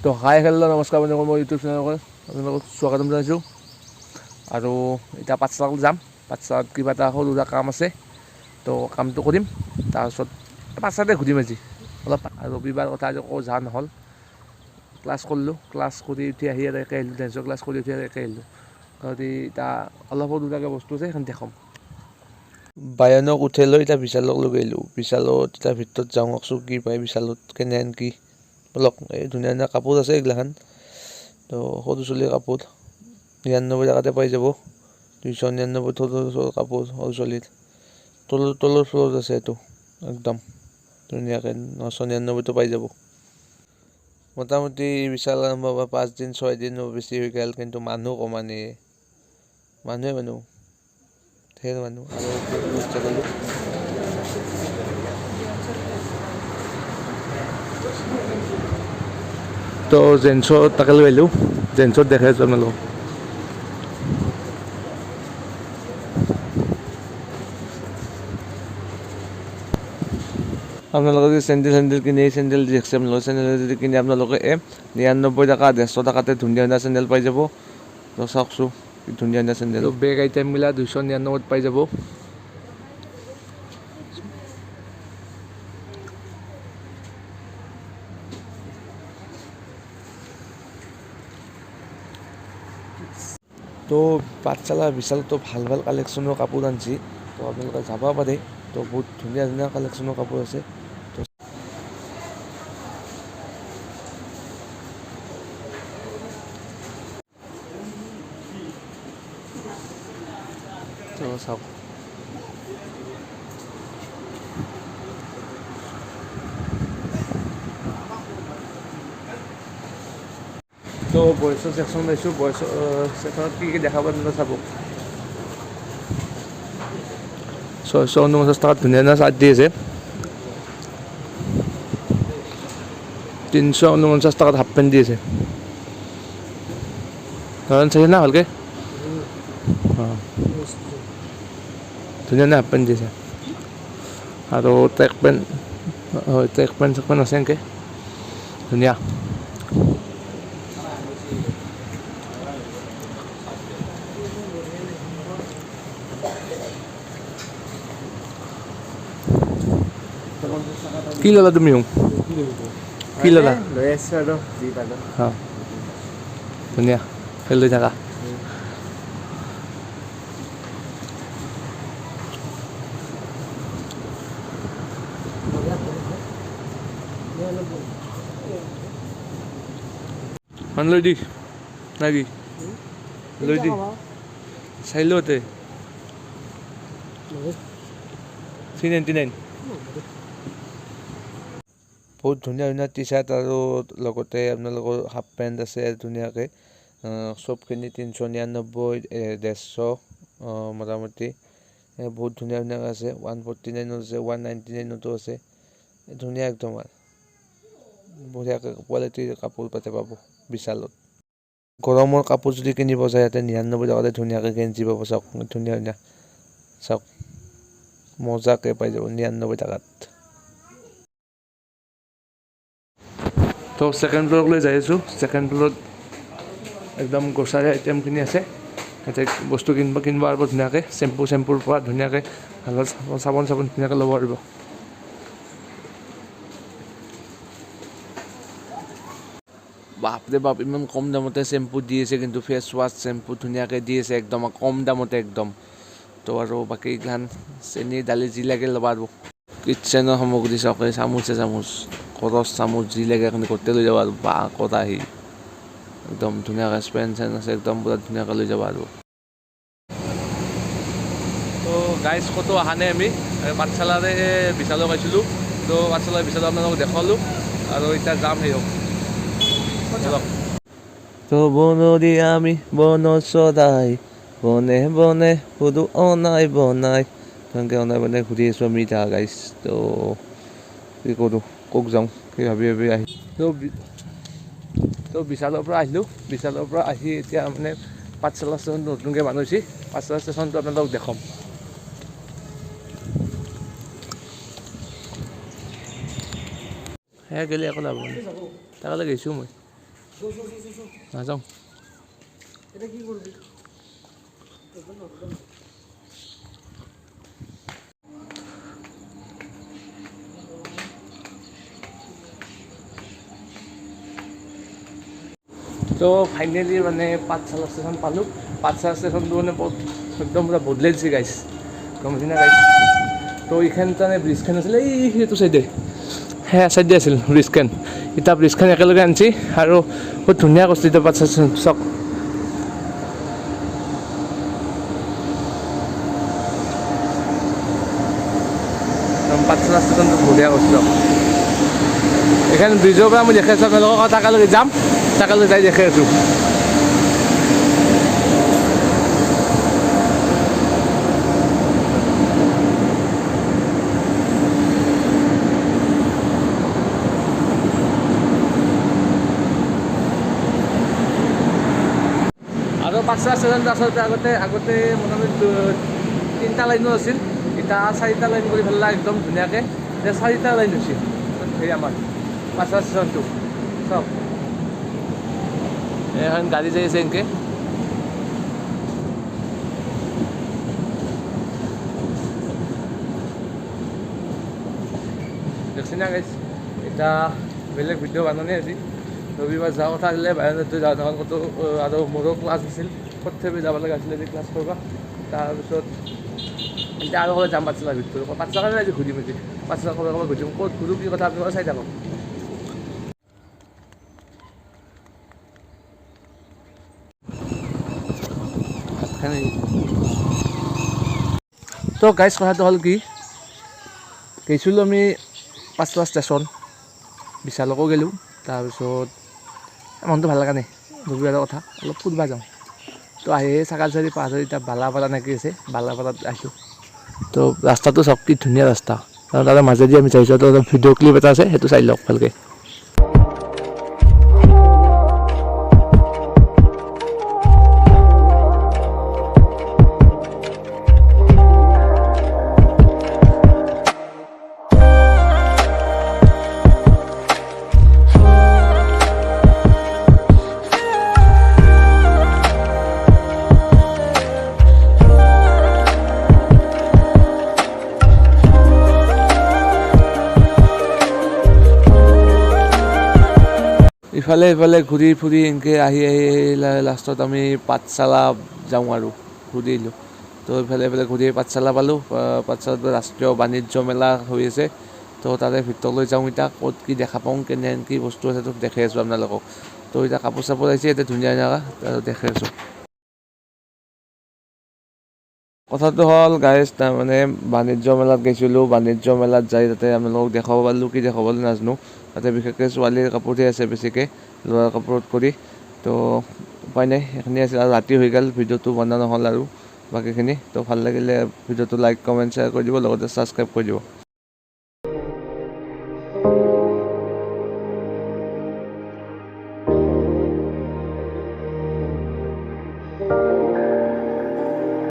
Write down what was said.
তো hi hello' নমস্কাৰ বন্ধুসকল, মই ইউটিউব চেনেলত আপোনালোকক স্বাগতম জনাইছোঁ। আৰু এতিয়া পাঠশালাত যাম। পাঠশালাত কিবা এটা সৰু সুৰা কাম আছে, তো কামটো কৰিম। তাৰপিছত পাঠশালাতে ঘূৰিম আজি অলপ। আৰু ৰবিবাৰ কথা আজি একো যোৱা নহ'ল। ক্লাছ কৰিলোঁ, ক্লাছ কৰি উঠি আহি আৰু একে আহিলোঁ। ডেন্সৰ ক্লাছ কৰি উঠি আৰু একে আহিলোঁ। কাৰণ এতিয়া অলপ সৰু সুৰাকৈ বস্তু আছে, সেইখন দেখাম। বায়নক উঠাই লৈ এতিয়া বিশালক লৈ আহিলোঁ। বিশালত এতিয়া ভিতৰত যাওঁকচোন, কি পায় বিশালত, কেনেহেন কি অলপ এই ধুনীয়া ধুনীয়া কাপোৰ আছে এইগিলাখান। তো সৰু চলিৰ কাপোৰ 99 টকাতে পাই যাব। 299 সৰু কাপোৰ সৰু চলিৰ। তলৰ ফ্ল'ৰত আছে এইটো একদম ধুনীয়াকৈ 999 পাই যাব। মোটামুটি বিশাল আৰম্ভ হোৱা 5 দিন 6 দিন বেছি হৈ গ'ল, কিন্তু মানুহ কমানে মানুহ ঢেৰ মানুহ। আৰু তো জেন্সত তাকে লৈ আহিলোঁ। জেন্সত দেখাই আছোঁ আপোনালোকক। আপোনালোকে যদি চেণ্ডেল কিনে, চেণ্ডেল যি দেখছে আপোনালোকে, চেণ্ডেল যদি কিনে আপোনালোকে 99 টকা 150 টকাতে ধুনীয়া ধুনীয়া চেণ্ডেল পাই যাব। তো চাওকচোন কি ধুনীয়া ধুনীয়া চেণ্ডেল। বেগ আইটেমবিলাক 299 পাই যাব। তো পাঠশালা বিশালতো ভাল ভাল কালেকশ্যনৰ কাপোৰ আনিছে। তো আপোনালোকে যাব পাৰে। তো বহুত ধুনীয়া ধুনীয়া কালেকশ্যনৰ কাপোৰ আছে। তো চাওক, তো বয়সৰ ছেকশ্যন লৈছোঁ। বয়সৰ ছেকশ্যনত কি দেখাব আপোনালোকে চাব। 649 টকাত ধুনীয়া ধুনীয়া চাৰ্ট দি আছে। 349 টকাত হাফ পেণ্ট দি আছে। চাইছে না ভালকৈ? অঁ, ধুনীয়া ধুনীয়া হাফ পেণ্ট দিছে। আৰু ট্ৰেক পেণ্ট, হয় ট্ৰেক পেণ্ট আছে এনেকৈ ধুনীয়া। কি ল'লা তুমি? কি ল'লা? লৈ আছোঁ আৰু যি পালোঁ। অঁ, ধুনীয়া খেল লৈ থাকা। লৈ দি নাই কি লৈ দি চাই লওঁতে 399। বহুত ধুনীয়া ধুনীয়া টি চাৰ্ট আৰু লগতে আপোনালোকৰ হাফ পেণ্ট আছে ধুনীয়াকৈ। চবখিনি 399, 150, মোটামুটি বহুত ধুনীয়া ধুনীয়াকৈ আছে। 149 আছে, 199 আছে। ধুনীয়া একদম আৰু বঢ়িয়াকৈ কোৱালিটিৰ কাপোৰ তাতে পাব বিশালত। গৰমৰ কাপোৰ যদি কিনিব যায় ইয়াতে 99 টকাতে ধুনীয়াকৈ গেঞ্জি পাব। চাওক ধুনীয়া ধুনীয়া, চাওক মজাকৈ পাই যাব 99 টকাত। তো ছেকেণ্ড ফ্ল'ৰক লৈ যাই আছোঁ। ছেকেণ্ড ফ্ল'ৰত একদম গ্ৰ'চাৰী আইটেমখিনি আছে। ইয়াতে বস্তু কিনিব পাৰিব ধুনীয়াকৈ। চেম্পুৰ পৰা ধুনীয়াকৈ ভাল ভাল চাবোন ধুনীয়াকৈ ল'ব পাৰিব। বাপৰে বাপ, ইমান কম দামতে চেম্পু দি আছে, কিন্তু ফেচ ৱাছ চেম্পু ধুনীয়াকৈ দি আছে একদম কম দামতে একদম। তো আৰু বাকী এইগিলাখান চেনি দালি যি লাগে ল'ব আৰু কিটচেনৰ সামগ্ৰী চাওক, চামুচ কৰচ চামুচ যি লাগে আপুনি গোটেই লৈ যাব আৰু বা কটাহী একদম ধুনীয়াকৈ স্পেন আছে একদম পুৰা ধুনীয়াকৈ লৈ যাব আৰু। তো গাইজ ক'তো অহা নাই আমি পাঠশালাৰে বিশালক আহিছিলোঁ। তো পাঠশালাৰ বিশালত আপোনালোকক দেখালোঁ আৰু এতিয়া যাম সেই হওক। তো বনৰী আমি বন চৰাই বনে বনে সুধো অনাই বনাই, তেনেকৈ অনাই বনাই ঘূৰি আছোঁ আমি এতিয়া গাইজ। তো কি কৰোঁ, ক'ত যাওঁ কি ভাবি আহি তো বিশালৰ পৰা আহিলোঁ। বিশালৰ পৰা আহি এতিয়া মানে পাঠশালা ষ্টেচনটো নতুনকৈ বনাইছে। পাঠশালা ষ্টেচনটো আপোনালোকক দেখাম। সেয়া গ'লে একো লাভ নাই, তালৈ গৈছোঁ মই। নাযাওঁ তো ফাইনেলি মানে পাঠশালা ষ্টেচন পালোঁ পাঠশালা ষ্টেচনটো মানে বহুত একদম পুৰা বদলাই দিছে গাইছ গম পাইছে না গাইছ তো এইখান তাৰমানে ব্ৰিজখন আছিলে এই সেইটো চাইডে সেয়া চাইডে আছিল ব্ৰিজখন এতিয়া ব্ৰিজখন একেলগে আনিছে আৰু বহুত ধুনীয়া কৰিছে এতিয়া পাঠশালা ষ্টেচন চাওক পাঠশালা ষ্টেচনটো বঢ়িয়া কৰিছে দিয়ক এইখন ব্ৰিজৰ পৰা মই দেখি আছোঁ আপোনালোকক তাকালৈকে যাম তাকালৈ যাই দেখি আছোঁ আৰু পাঠশালা ষ্টেচনটো আচলতে আগতে মোটামুটি 3টা লাইনো আছিল এতিয়া 4টা লাইন কৰি পেলাই একদম ধুনীয়াকৈ এতিয়া 4টা লাইন হৈছে সেই আমাৰ পাঠশালা ষ্টেচনটো চাওক এখন গাড়ী যাই আছে এনেকৈ দেখছি না গাইছ এতিয়া বেলেগ ভিডিঅ' বনানে আজি ৰবিবাৰ যোৱা কথা আছিলে বাহিৰতো যাওঁ থকা ক'তো আৰু মোৰো ক্লাছ আছিল সৰ্থেবাৰী যাব লগা আছিলে আজি ক্লাছ কৰিব তাৰপিছত এতিয়া আৰু ক'ৰবাত যাম পাঠশালাৰ ভিতৰত পাঠশালাৰ কাৰণে আজি ঘূৰিম আজি পাঠশালা ক'ৰবাত ঘূৰিম ক'ত ঘূৰোঁ কি কথা আপোনালোকে চাই থাকক তো গাইজ কথাটো হ'ল কি গৈছিলোঁ আমি পাঠশালা ষ্টেচন বিশালকো গ'লোঁ তাৰপিছত মনটো ভাল লগা নাই ৰবিবাৰৰ কথা অলপ ফুৰিব যাওঁ তো আহি চাকালচাৰি পাৰ হৈ এতিয়া বালাপাৰা নেকি আছে বালাপাৰাত আহিছোঁ তো ৰাস্তাটো চাওক কি ধুনীয়া ৰাস্তা আৰু তাৰে মাজেদি আমি চাইছোঁ তো ভিডিঅ' ক্লিপ এটা আছে সেইটো চাই লওক ভালকৈ ইফালে ইফালে ঘূৰি ফুৰি এনেকৈ আহি লাষ্টত আমি পাঠশালা যাওঁ আৰু ঘূৰি আহিলোঁ তো ইফালে ইফালে ঘূৰি পাঠশালা পালোঁ পাঠশালাত ৰাষ্ট্ৰীয় বাণিজ্য মেলা হৈ আছে তো তাৰে ভিতৰলৈ যাওঁ এতিয়া ক'ত কি দেখা পাওঁ কেনে কি বস্তু আছে তো দেখাই আছোঁ আপোনালোকক তো এতিয়া কাপোৰ চাপোৰ আহিছে এতিয়া ধুনীয়া ধুনীয়া দেখাই আছোঁ কথাটো হ'ল গাইজ তাৰমানে বাণিজ্য মেলাত গৈছিলোঁ বাণিজ্য মেলাত যাই তাতে আপোনালোকক দেখাব পাৰিলোঁ কি দেখাবলৈ নাজানো তাতে বিশেষকৈ ছোৱালীৰ কাপোৰহে আছে বেছিকৈ ল'ৰাৰ কাপোৰত কৰি তো উপায় নাই সেইখিনি আছিল আৰু ৰাতি হৈ গ'ল ভিডিঅ'টো বনোৱা নহ'ল আৰু বাকীখিনি তো ভাল লাগিলে ভিডিঅ'টো লাইক কমেণ্ট শ্বেয়াৰ কৰি দিব লগতে ছাবস্ক্ৰাইব কৰি দিব